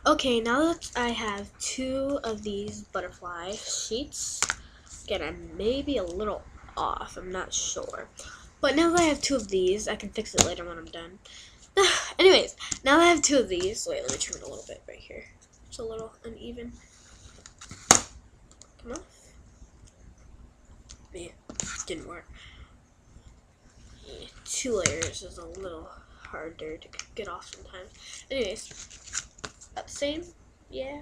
Okay, now that I have 2 of these butterfly sheets, again, I may be a little off, I'm not sure. But now that I have 2 of these, I can fix it later when I'm done. Anyways, now that I have 2 of these, wait, let me trim it a little bit right here. It's a little uneven. Come on. Yeah, didn't work. 2 layers is a little harder to get off sometimes. Anyways, about the same. Yeah.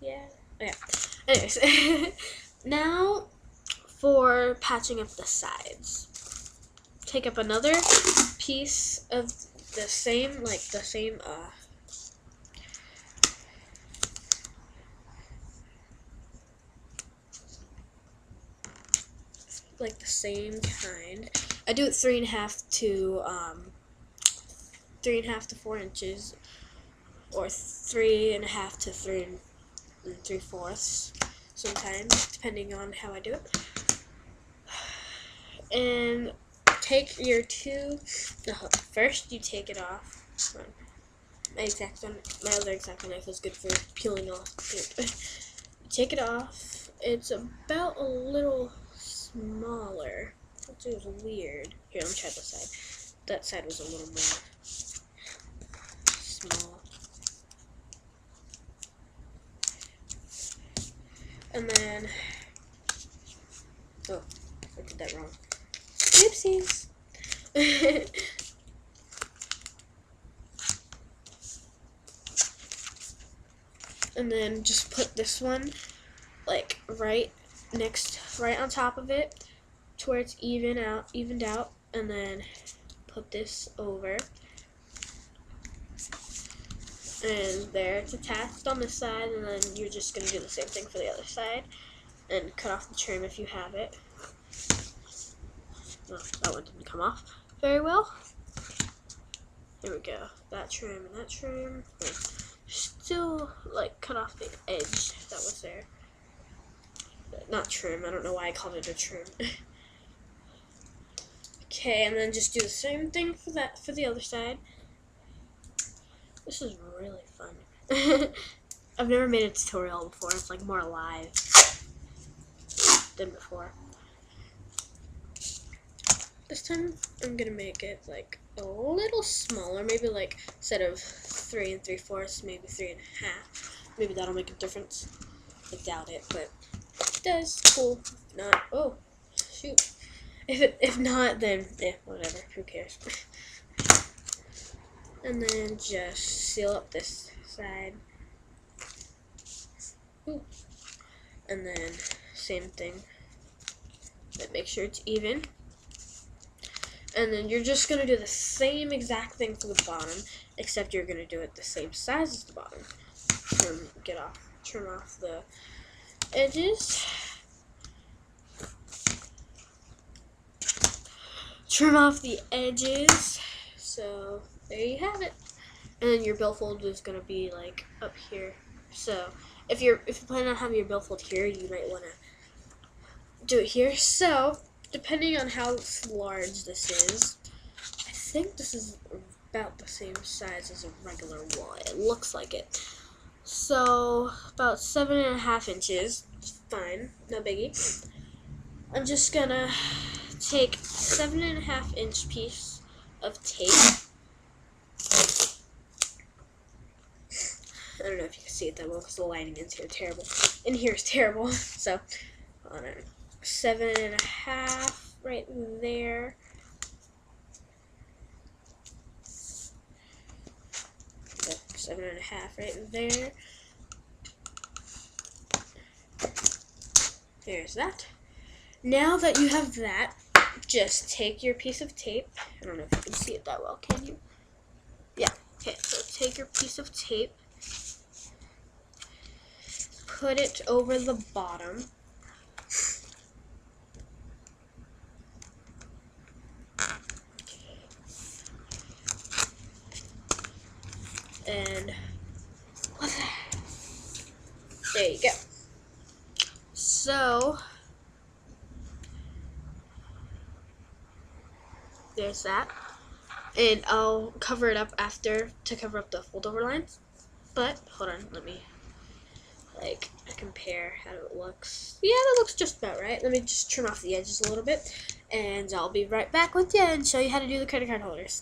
Okay. Anyways, now for patching up the sides. Take up another piece of the same, like the same, like the same kind. I do it 3.5 to 3.5 to 4 inches, or 3.5 to 3 3/4 sometimes, depending on how I do it. And take your 2. First, you take it off. My other X-Acto knife is good for peeling off tape. Take it off. It's about a little smaller, which is weird. Here, let me try this side. That side was a little more small. And then, oh, I did that wrong. Oopsies. And then just put this one like right on top of it to where it's evened out, and then put this over. And there, it's attached on this side, and then you're just going to do the same thing for the other side and cut off the trim if you have it. Oh, that one didn't come off very well. Here we go. That trim and that trim. Still, like, cut off the edge that was there. Not trim. I don't know why I called it a trim. Okay, and then just do the same thing for the other side. This is really fun. I've never made a tutorial before. It's like more alive than before. This time I'm gonna make it like a little smaller, maybe like instead of 3 3/4, maybe 3.5. Maybe that'll make a difference. I doubt it, but if it does, cool. If not, oh shoot. If not, then whatever. Who cares? And then just seal up this side. Ooh. And then same thing. But make sure it's even. And then you're just going to do the same exact thing for the bottom, except you're going to do it the same size as the bottom. Trim off the edges. Trim off the edges. So there you have it. And then your billfold is going to be like up here. So if you plan on having your billfold here, you might want to do it here. So depending on how large this is, I think this is about the same size as a regular one. It looks like it. So about 7.5 inches. Fine, no biggie. I'm just gonna take 7.5 inch piece of tape. I don't know if you can see it that well because the lighting in here is terrible. So, I don't know. 7.5 right there. Yep, 7.5 right there. There's that. Now that you have that, just take your piece of tape. I don't know if you can see it that well, can you? Yeah. Okay, so take your piece of tape, put it over the bottom. And there you go. So there's that. And I'll cover it up after to cover up the fold over lines. But hold on, let me like compare how it looks. Yeah, that looks just about right. Let me just trim off the edges a little bit, and I'll be right back with you and show you how to do the credit card holders.